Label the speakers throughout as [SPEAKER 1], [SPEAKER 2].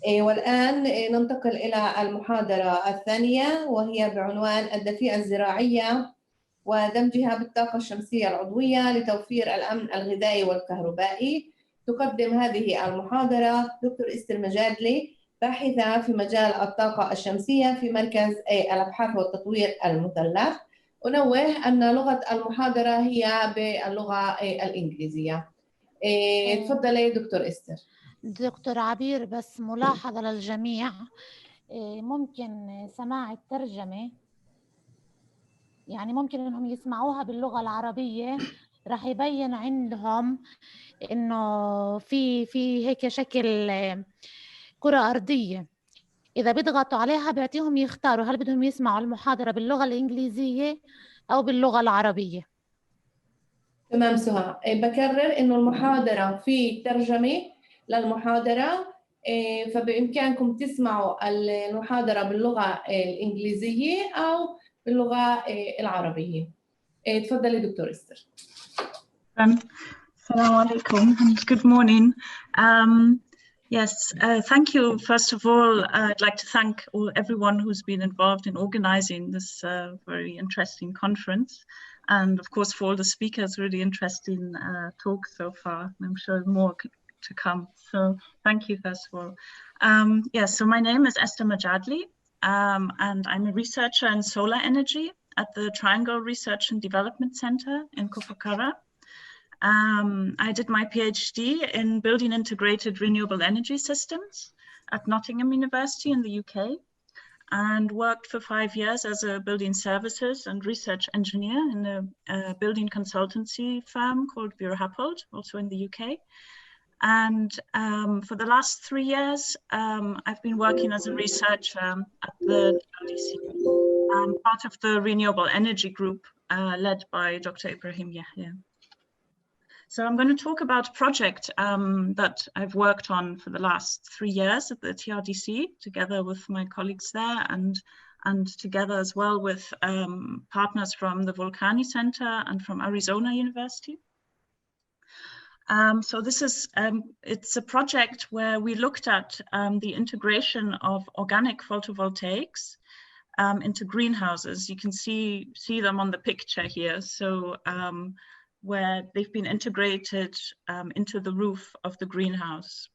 [SPEAKER 1] والآن ننتقل إلى المحاضرة الثانية، وهي بعنوان الفيئة الزراعية ودمجها بالطاقة الشمسية العضوية لتوفير الأمن الغذائي والكهربائي. تقدم هذه المحاضرة دكتور استر مجادلي، باحثة في مجال الطاقة الشمسية في مركز الأبحاث والتطوير المثلث. أنوه أن لغة المحاضرة هي باللغة الإنجليزية. تفضلي دكتور استر.
[SPEAKER 2] دكتور عبير، بس ملاحظة للجميع، ممكن سماع الترجمة، يعني ممكن انهم يسمعوها باللغة العربية، راح يبين عندهم انه في هيك شكل كرة أرضية، إذا بيضغطوا عليها بيعطيهم يختاروا هل بدهم يسمعوا المحاضرة باللغة الإنجليزية أو باللغة العربية.
[SPEAKER 1] تمام سهى، بكرر إنه المحاضرة في ترجمة للمحاضرة، فبإمكانكم تسمعوا المحاضرة باللغة الإنجليزية أو باللغة العربية. تفضلي دكتور استر.
[SPEAKER 3] Assalamu alaikum and good morning. Yes, thank you. First of all, I'd like to thank everyone who's been involved in organizing this very interesting conference. And of course, for all the speakers, really interesting talk so far. I'm sure more to come. So thank you, first of all. Yes, so my name is Esther Majadli, and I'm a researcher in solar energy at the Triangle Research and Development Center in Kufukara. I did my PhD in building integrated renewable energy systems at Nottingham University in the UK, and worked for 5 years as a building services and research engineer in a building consultancy firm called Bureau Happold, also in the UK. And for the last 3 years, I've been working as a researcher at the TRDC, part of the renewable energy group led by Dr. Ibrahim Yahya. So I'm going to talk about a project that I've worked on for the last 3 years at the TRDC, together with my colleagues there, and together as well with partners from the Volcani Center and from Arizona University. So this is, it's a project where we looked at the integration of organic photovoltaics into greenhouses. You can see them on the picture here. So where they've been integrated into the roof of the greenhouse.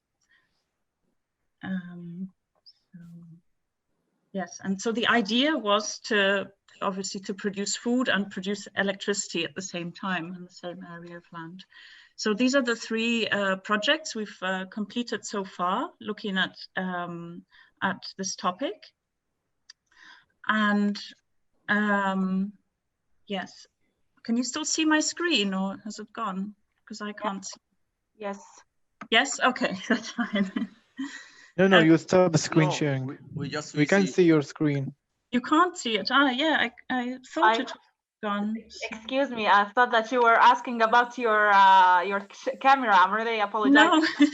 [SPEAKER 3] Yes, and so the idea was to obviously to produce food and produce electricity at the same time in the same area of land. So these are the 3 projects we've completed so far, looking at this topic. And yes. Can you still see my screen, or has it gone? Because I can't see.
[SPEAKER 4] Yes.
[SPEAKER 3] Yes? Okay, that's fine.
[SPEAKER 5] No, you stop the screen sharing. We can see your screen.
[SPEAKER 3] You can't see it? Ah, yeah, I thought it was gone.
[SPEAKER 4] Excuse me, I thought that you were asking about your camera. I'm really apologizing.
[SPEAKER 3] No.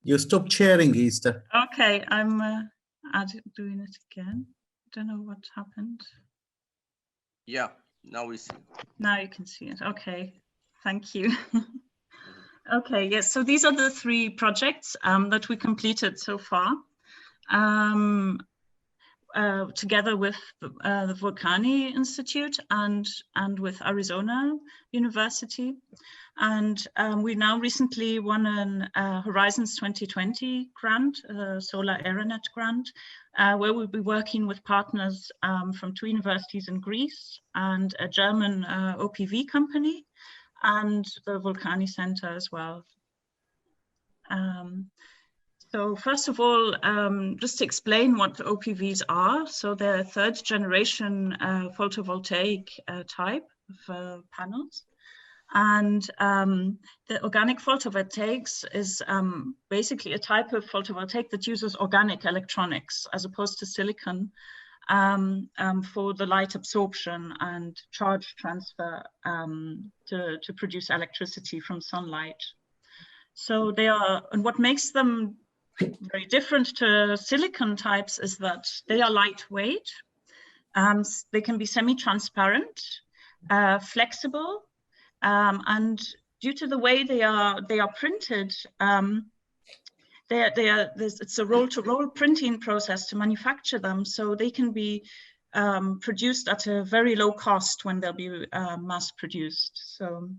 [SPEAKER 6] You stopped sharing, Esther.
[SPEAKER 3] Okay, I'm doing it again. Don't know what happened.
[SPEAKER 7] Yeah. Now we see.
[SPEAKER 3] Now you can see it. Okay, thank you. Okay, yes, so these are the 3 projects that we completed so far, together with the Volcani Institute and with Arizona University. And we now recently won an Horizons 2020 grant, a Solar Aeronet grant, where we'll be working with partners from 2 universities in Greece and a German OPV company and the Volcani Center as well. So first of all, just to explain what OPVs are. So they're 3rd generation photovoltaic type of panels. And the organic photovoltaics is basically a type of photovoltaic that uses organic electronics as opposed to silicon for the light absorption and charge transfer to produce electricity from sunlight. So they are, and what makes them very different to silicon types is that they are lightweight, they can be semi-transparent, flexible, and due to the way they are printed, it's a roll-to-roll printing process to manufacture them, so they can be produced at a very low cost when they'll be mass produced. So,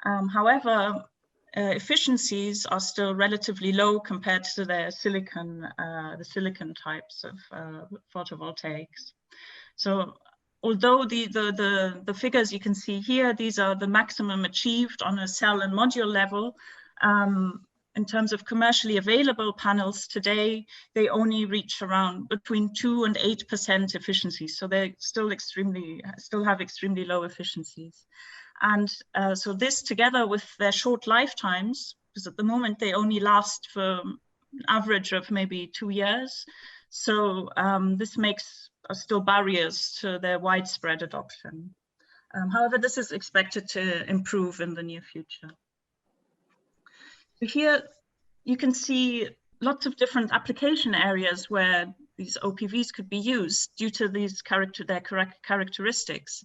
[SPEAKER 3] however, efficiencies are still relatively low compared to the silicon types of photovoltaics. So, although the figures you can see here, these are the maximum achieved on a cell and module level. In terms of commercially available panels today, they only reach around between 2 and 8% efficiency. So they still have extremely low efficiencies. And so this, together with their short lifetimes, because at the moment they only last for an average of maybe 2 years. So this makes still barriers to their widespread adoption. However, this is expected to improve in the near future. So here you can see lots of different application areas where these OPVs could be used due to these their characteristics.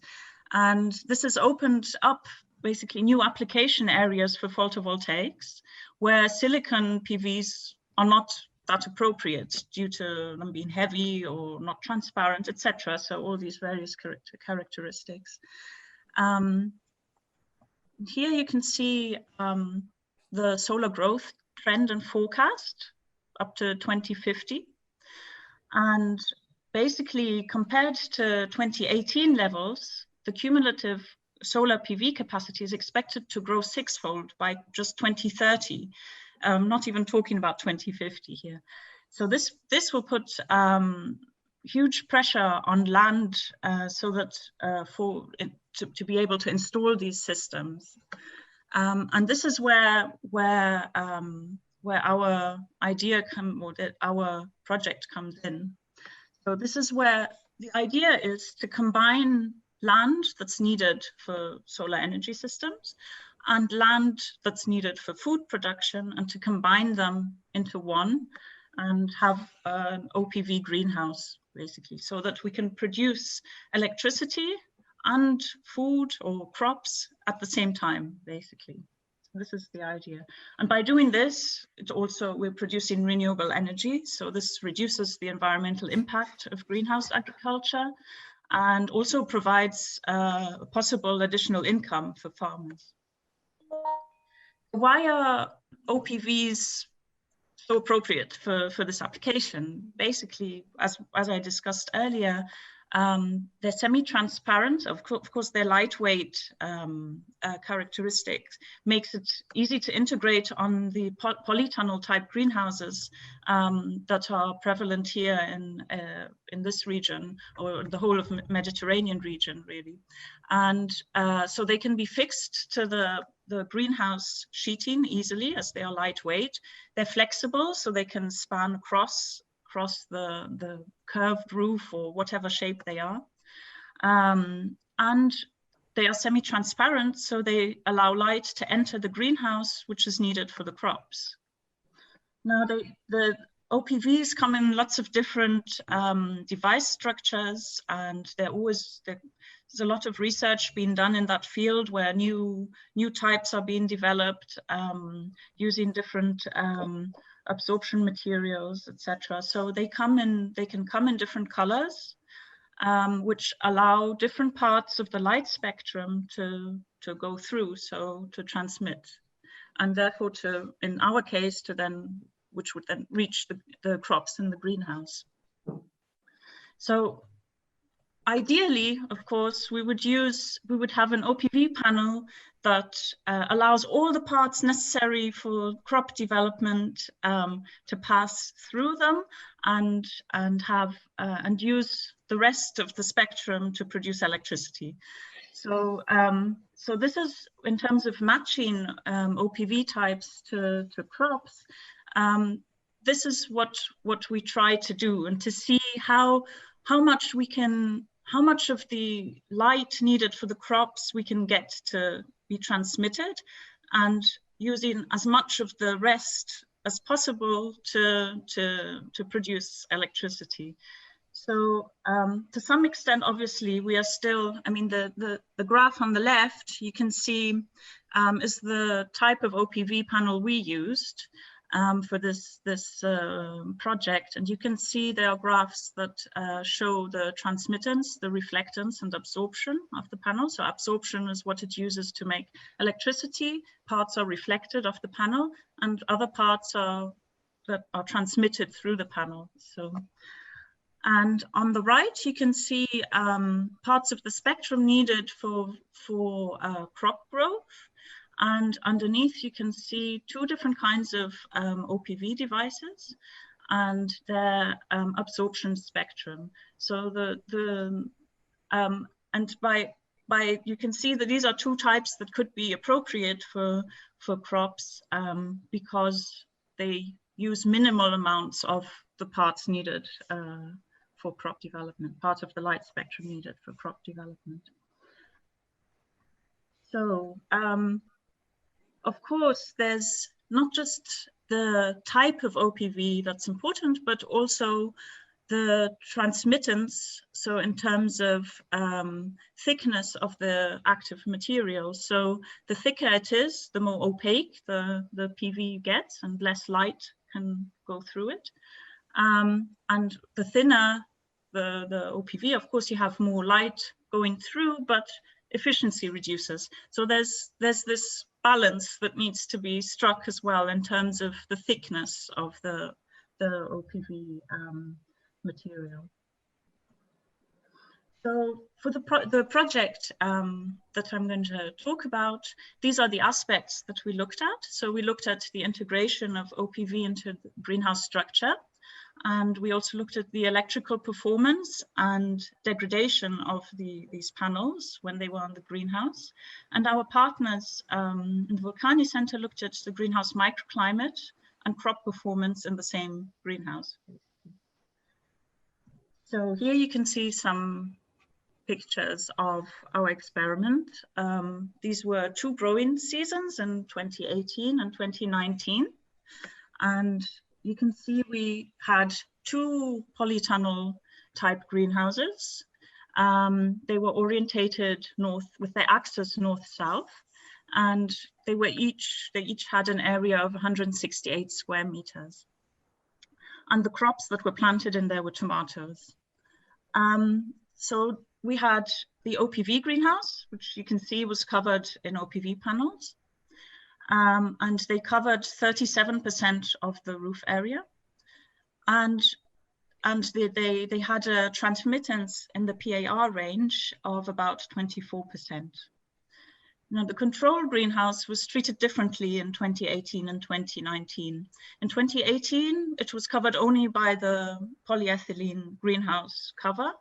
[SPEAKER 3] And this has opened up basically new application areas for photovoltaics where silicon PVs are not that appropriate due to them being heavy or not transparent, etc. So all these various characteristics. Here you can see the solar growth trend and forecast up to 2050. And basically compared to 2018 levels, the cumulative solar PV capacity is expected to grow 6-fold by just 2030. Not even talking about 2050 here. So this will put huge pressure on land so that to be able to install these systems. And this is where our idea our project comes in. So this is where the idea is to combine land that's needed for solar energy systems and land that's needed for food production, and to combine them into one and have an OPV greenhouse, basically, so that we can produce electricity and food or crops at the same time, basically. So this is the idea. And by doing this, we're producing renewable energy. So this reduces the environmental impact of greenhouse agriculture and also provides possible additional income for farmers. Why are OPVs so appropriate for this application? Basically, as I discussed earlier, they're semi-transparent. Of course, their lightweight characteristics makes it easy to integrate on the polytunnel type greenhouses that are prevalent here in this region, or the whole of Mediterranean region, really. And so they can be fixed to the greenhouse sheeting easily, as they are lightweight. They're flexible, so they can span across the curved roof or whatever shape they are. And they are semi-transparent, so they allow light to enter the greenhouse, which is needed for the crops. Now, the OPVs come in lots of different device structures, and there's a lot of research being done in that field where new types are being developed using different absorption materials, etc. So they can come in different colors, which allow different parts of the light spectrum to go through, so to transmit, and therefore in our case, which would then reach the crops in the greenhouse. So ideally, of course, we would have an OPV panel that allows all the parts necessary for crop development to pass through them and use the rest of the spectrum to produce electricity. So so this is in terms of matching OPV types to crops. This is what we try to do, and to see how much of the light needed for the crops we can get to be transmitted, and using as much of the rest as possible to produce electricity. So to some extent, obviously, we are still, I mean, the graph on the left, you can see is the type of OPV panel we used. for this project, and you can see there are graphs that show the transmittance, the reflectance, and absorption of the panel. So absorption is what it uses to make electricity. Parts are reflected off the panel, and other parts that are transmitted through the panel. So, and on the right, you can see parts of the spectrum needed for crop growth. And underneath, you can see two different kinds of OPV devices and their absorption spectrum. So and by you can see that these are two types that could be appropriate for crops because they use minimal amounts of the parts needed for crop development, part of the light spectrum needed for crop development. So, of course, there's not just the type of OPV that's important, but also the transmittance. So in terms of thickness of the active material. So the thicker it is, the more opaque the PV gets and less light can go through it. And the thinner the OPV, of course, you have more light going through, but efficiency reduces. So there's this balance that needs to be struck as well in terms of the thickness of the OPV material. So for the project that I'm going to talk about, these are the aspects that we looked at. So we looked at the integration of OPV into the greenhouse structure. And we also looked at the electrical performance and degradation of these panels when they were on the greenhouse. And our partners in the Vulcani Center looked at the greenhouse microclimate and crop performance in the same greenhouse. So here you can see some pictures of our experiment. These were 2 growing seasons in 2018 and 2019. And you can see we had 2 polytunnel type greenhouses. They were orientated north with their axis north-south, and they each had an area of 168 square meters. And the crops that were planted in there were tomatoes. So we had the OPV greenhouse, which you can see was covered in OPV panels. And they covered 37% of the roof area. And they had a transmittance in the PAR range of about 24%. Now, the control greenhouse was treated differently in 2018 and 2019. In 2018, it was covered only by the polyethylene greenhouse cover.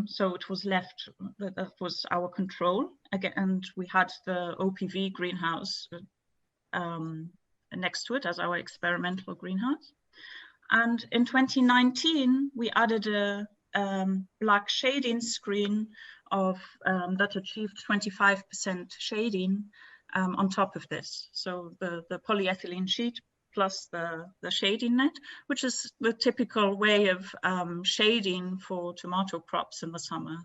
[SPEAKER 3] So it was left, that was our control. Again, and we had the OPV greenhouse next to it as our experimental greenhouse. And in 2019, we added a black shading screen of that achieved 25% shading on top of this. So the polyethylene sheet plus the shading net, which is the typical way of shading for tomato crops in the summer.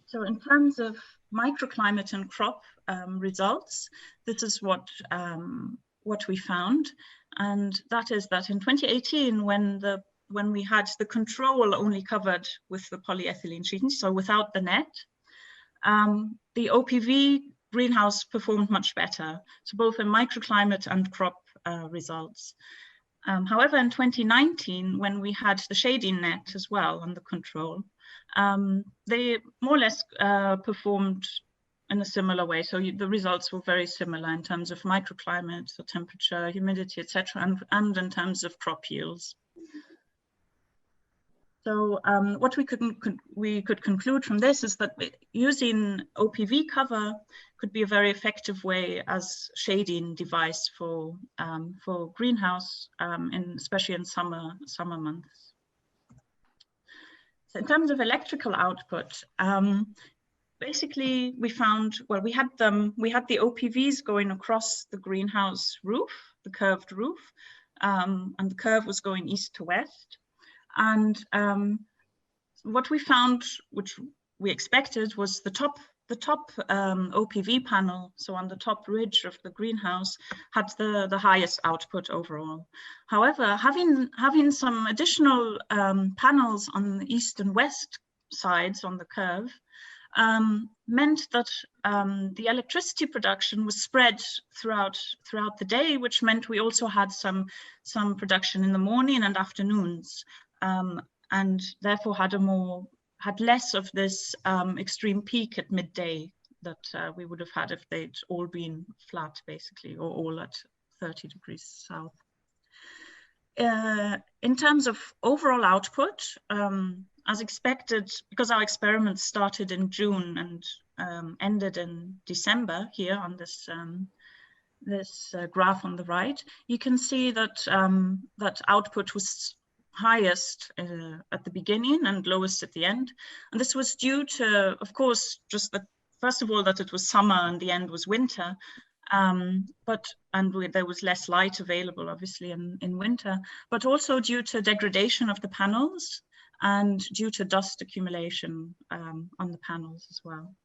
[SPEAKER 3] So in terms of microclimate and crop results, this is what we found. And that is that in 2018, when we had the control only covered with the polyethylene sheeting, so without the net, the OPV greenhouse performed much better. So both in microclimate and crop results. However, in 2019, when we had the shading net as well on the control, they more or less performed in a similar way. So the results were very similar in terms of microclimate, so temperature, humidity, etc., and in terms of crop yields. So what we could conclude from this is that using OPV cover could be a very effective way as shading device for greenhouse, especially in summer months. So in terms of electrical output, basically we found, well, we had the OPVs going across the greenhouse roof, the curved roof, and the curve was going east to west. And what we found, which we expected, was the the top OPV panel, so on the top ridge of the greenhouse, had the highest output overall. However, having some additional panels on the east and west sides on the curve meant that the electricity production was spread throughout the day, which meant we also had some production in the morning and afternoons, and therefore had less of this extreme peak at midday that we would have had if they'd all been flat, basically, or all at 30 degrees south. In terms of overall output, as expected, because our experiment started in June and ended in December here on this graph on the right, you can see that that output was highest at the beginning and lowest at the end. And this was due to, of course, just that, first of all, that it was summer and the end was winter, there was less light available, obviously, in winter, but also due to degradation of the panels and due to dust accumulation on the panels as well.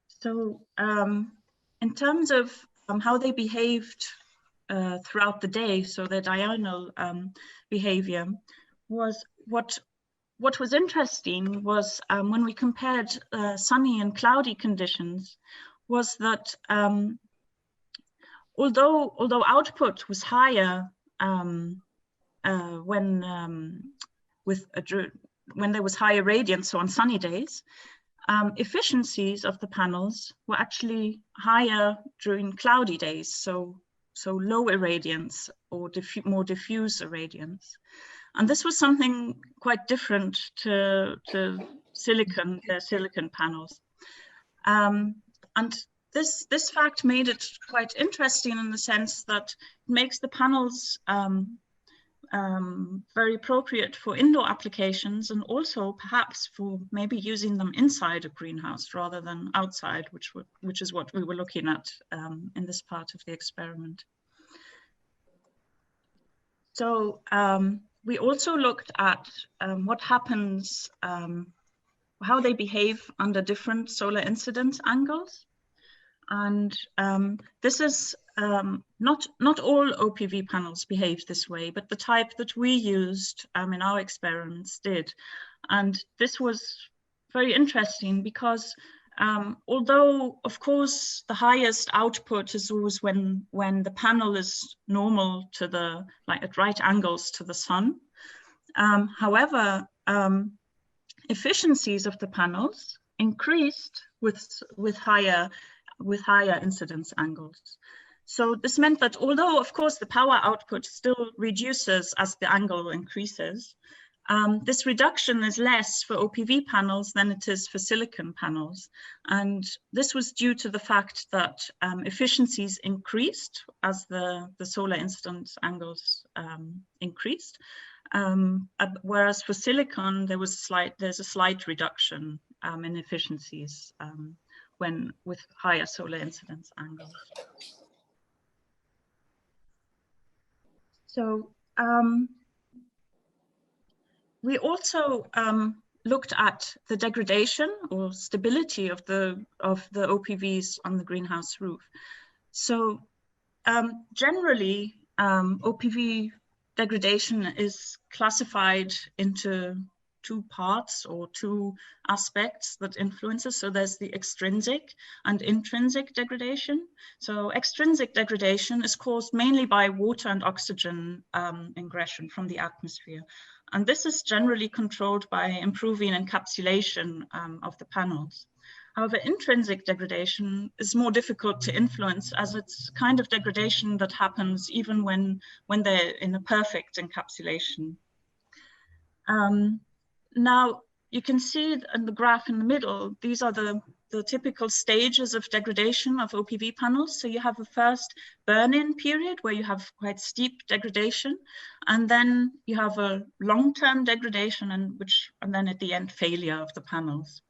[SPEAKER 3] So in terms of how they behaved throughout the day, so their diurnal behavior, was what was interesting was when we compared sunny and cloudy conditions, was that although output was higher when there was higher radiance, so on sunny days, efficiencies of the panels were actually higher during cloudy days, so low irradiance or more diffuse irradiance. And this was something quite different to silicon panels. And this fact made it quite interesting in the sense that it makes the panels very appropriate for indoor applications, and also perhaps for maybe using them inside a greenhouse rather than outside, which is what we were looking at in this part of the experiment. So we also looked at what happens, how they behave under different solar incidence angles. And this is not all OPV panels behave this way, but the type that we used in our experiments did. And this was very interesting because although, of course, the highest output is always when the panel is normal to the, like at right angles to the sun. However, efficiencies of the panels increased with higher incidence angles. So this meant that although, of course, the power output still reduces as the angle increases, this reduction is less for OPV panels than it is for silicon panels. And this was due to the fact that efficiencies increased as the solar incidence angles increased. Whereas for silicon, there's a slight reduction in efficiencies when with higher solar incidence angles. So we also looked at the degradation or stability of the OPVs on the greenhouse roof. So generally, OPV degradation is classified into two parts or two aspects that influences. So there's the extrinsic and intrinsic degradation. So extrinsic degradation is caused mainly by water and oxygen ingression from the atmosphere. And this is generally controlled by improving encapsulation of the panels. However, intrinsic degradation is more difficult to influence, as it's kind of degradation that happens even when they're in a perfect encapsulation. Now, you can see in the graph in the middle, these are the typical stages of degradation of OPV panels. So you have a first burn-in period where you have quite steep degradation, and then you have a long-term degradation and then at the end, failure of the panels.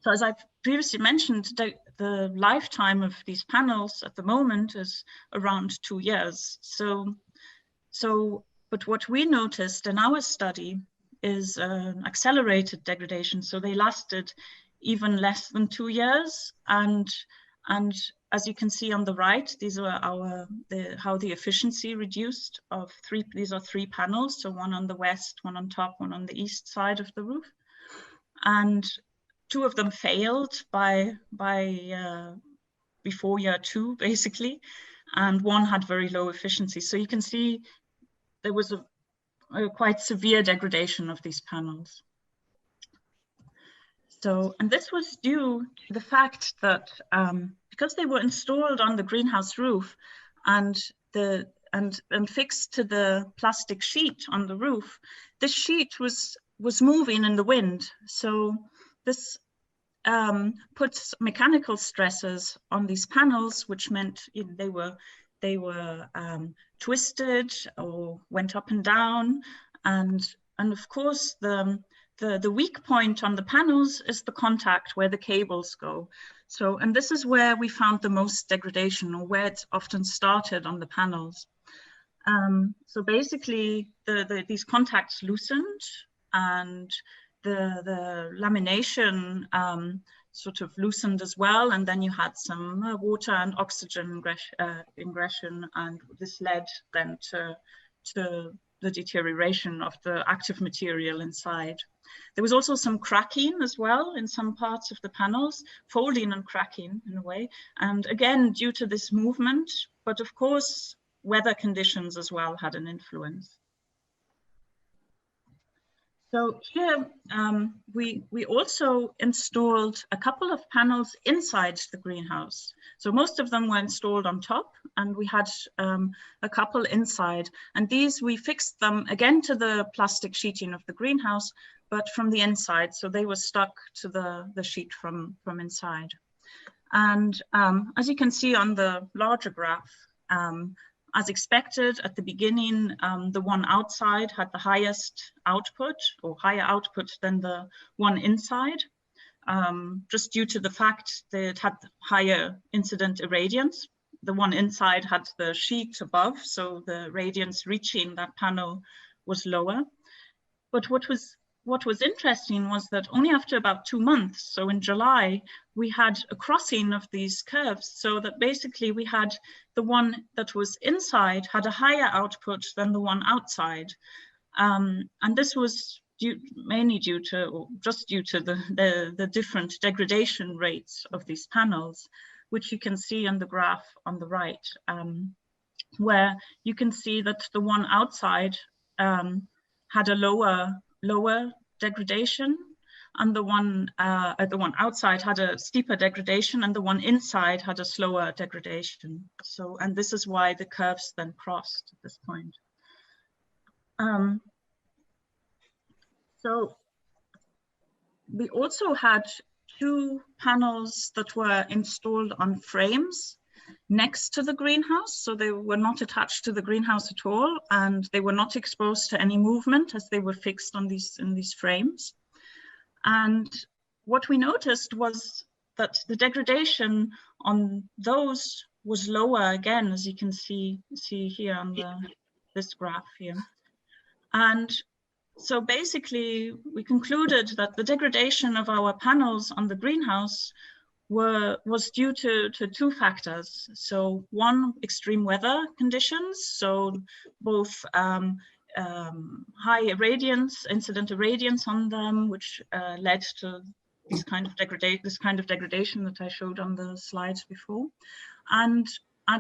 [SPEAKER 3] So as I've previously mentioned, the lifetime of these panels at the moment is around 2 years. But what we noticed in our study is accelerated degradation. So they lasted even less than 2 years. And as you can see on the right, these are how the efficiency reduced of these are 3 panels. So one on the west, one on top, one on the east side of the roof. And 2 of them failed before year 2, basically. And 1 had very low efficiency. So you can see there was a quite severe degradation of these panels. So, and this was due to the fact that because they were installed on the greenhouse roof and fixed to the plastic sheet on the roof, this sheet was moving in the wind. So this puts mechanical stresses on these panels, which meant they were twisted or went up and down, and of course the weak point on the panels is the contact where the cables go. So, and this is where we found the most degradation, or where it's often started on the panels. So basically these contacts loosened, and the lamination sort of loosened as well, and then you had some water and oxygen ingression, and this led then to the deterioration of the active material inside. There was also some cracking as well in some parts of the panels, folding and cracking in a way, and again due to this movement, but of course weather conditions as well had an influence. So here we also installed a couple of panels inside the greenhouse. So most of them were installed on top, and we had a couple inside. And these, we fixed them again to the plastic sheeting of the greenhouse, but from the inside. So they were stuck to the sheet from inside. And as you can see on the larger graph, as expected at the beginning, the one outside had the highest output, or higher output than the one inside, just due to the fact that it had higher incident irradiance. The one inside had the sheet above, so the radiance reaching that panel was lower. But what was interesting was that only after about 2 months, so in July, we had a crossing of these curves, so that basically we had the one that was inside had a higher output than the one outside. And this was mainly due to, or just due to the different degradation rates of these panels, which you can see on the graph on the right, where you can see that the one outside had a lower degradation, and the one outside had a steeper degradation, and the one inside had a slower degradation. So, and this is why the curves then crossed at this point. So we also had 2 panels that were installed on frames next to the greenhouse, so they were not attached to the greenhouse at all, and they were not exposed to any movement as they were fixed on in these frames. And what we noticed was that the degradation on those was lower again, as you can see here on this graph here. And so basically we concluded that the degradation of our panels on the greenhouse was due to 2 factors. So one, extreme weather conditions, so both high irradiance, incident irradiance on them, which led to this kind of degradation that I showed on the slides before,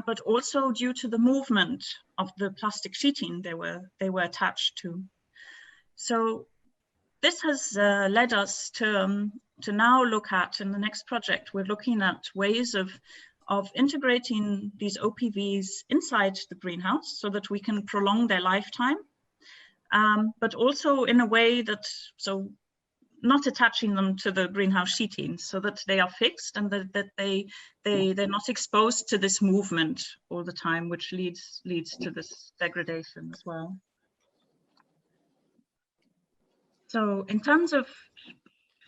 [SPEAKER 3] but also due to the movement of the plastic sheeting they were attached to. So this has led us to now look at, in the next project, we're looking at ways of integrating these OPVs inside the greenhouse so that we can prolong their lifetime, but also in a way that, so not attaching them to the greenhouse sheeting, so that they are fixed and that they're not exposed to this movement all the time, which leads to this degradation as well. So in terms of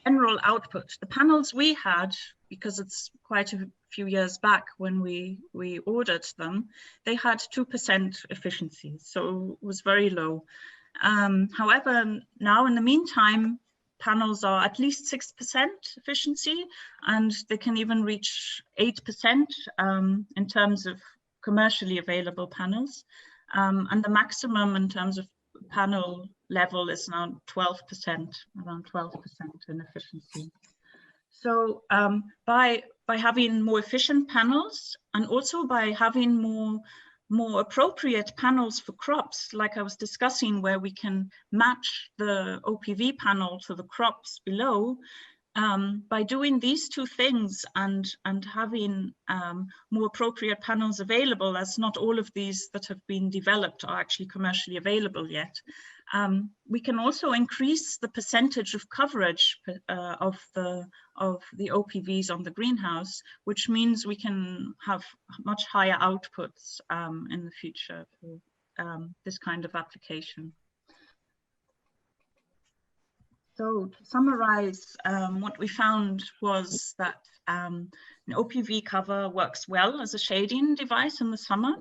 [SPEAKER 3] general output, the panels we had, because it's quite a few years back when we ordered them, they had 2% efficiency, so it was very low. However, now in the meantime, panels are at least 6% efficiency, and they can even reach 8% in terms of commercially available panels. And the maximum in terms of panel level is now 12%, around 12% in efficiency. So by having more efficient panels, and also by having more appropriate panels for crops, like I was discussing, where we can match the OPV panel to the crops below, by doing these two things and having more appropriate panels available, as not all of these that have been developed are actually commercially available yet, we can also increase the percentage of coverage of the OPVs on the greenhouse, which means we can have much higher outputs in the future for this kind of application. So to summarize, what we found was that an OPV cover works well as a shading device in the summer.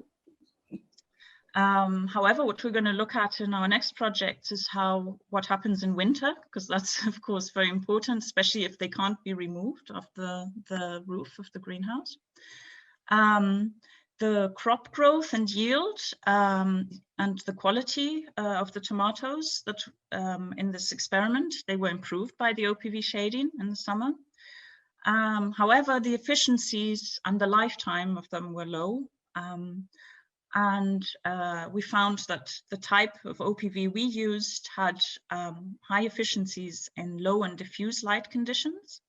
[SPEAKER 3] However, what we're going to look at in our next project is what happens in winter, because that's of course very important, especially if they can't be removed off the roof of the greenhouse. The crop growth and yield and the quality of the tomatoes that in this experiment, they were improved by the OPV shading in the summer. However, the efficiencies and the lifetime of them were low. And we found that the type of OPV we used had high efficiencies in low and diffuse light conditions.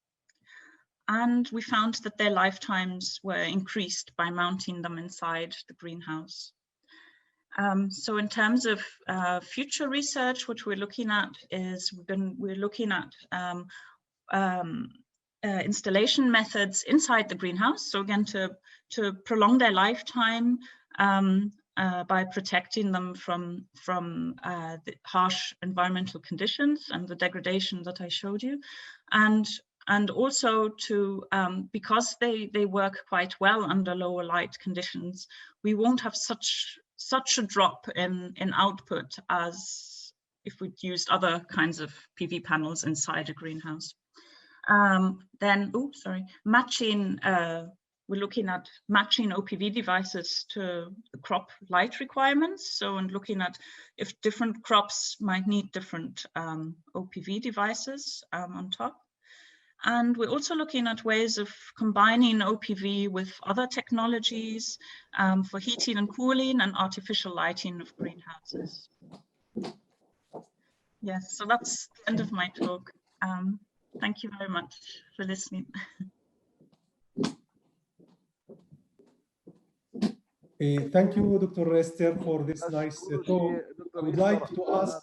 [SPEAKER 3] And we found that their lifetimes were increased by mounting them inside the greenhouse. So in terms of future research, what we're looking at is we're looking at installation methods inside the greenhouse. So again, to prolong their lifetime by protecting them from the harsh environmental conditions and the degradation that I showed you. And also to, because they work quite well under lower light conditions, we won't have such a drop in output as if we'd used other kinds of PV panels inside a greenhouse. Then, matching, we're looking at matching OPV devices to the crop light requirements. So, and looking at if different crops might need different OPV devices on top. And we're also looking at ways of combining OPV with other technologies for heating and cooling and artificial lighting of greenhouses. Yes, so that's the end of my talk. Thank you very much for listening.
[SPEAKER 8] Thank you, Dr. Esther, for this nice talk. I would like to ask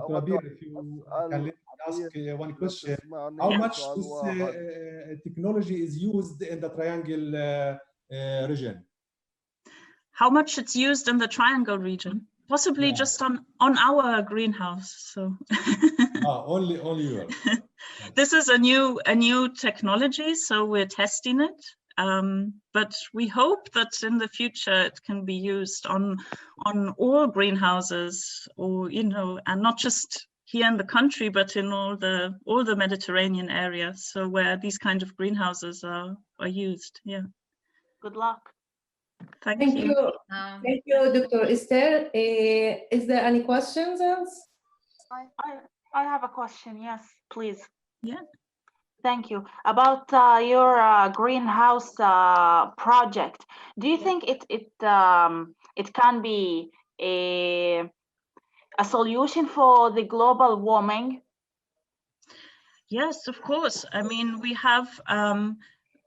[SPEAKER 8] Dr. Abir, if you can let me ask one question. How much this technology is used in the triangle region?
[SPEAKER 3] How much it's used in the triangle region? Possibly just on our greenhouse. So
[SPEAKER 8] only yours.
[SPEAKER 3] This is a new technology, so we're testing it. But we hope that in the future it can be used on all greenhouses, or and not just here in the country, but in all the Mediterranean area. So where these kind of greenhouses are used. Yeah.
[SPEAKER 4] Good luck.
[SPEAKER 3] Thank you.
[SPEAKER 1] Thank you, Dr. Esther. Is there any questions else?
[SPEAKER 4] I have a question. Yes, please.
[SPEAKER 3] Yeah.
[SPEAKER 4] Thank you. About your greenhouse project, do you think it can be a solution for the global warming?
[SPEAKER 3] Yes, of course. I mean, we have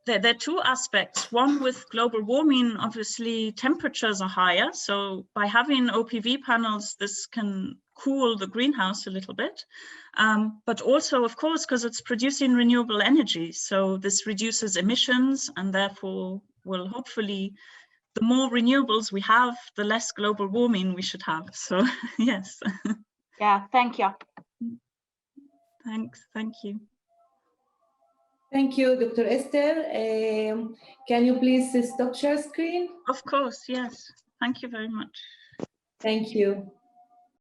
[SPEAKER 3] there are two aspects. One, with global warming, obviously temperatures are higher. So by having OPV panels, this can cool the greenhouse a little bit. But also, of course, because it's producing renewable energy. So this reduces emissions, and therefore will hopefully, the more renewables we have, the less global warming we should have. So yes.
[SPEAKER 4] Yeah, thank you.
[SPEAKER 3] Thanks, thank you.
[SPEAKER 1] Thank you, Dr. Esther. Can you please stop share screen?
[SPEAKER 3] Of course, yes. Thank you very much.
[SPEAKER 1] Thank you.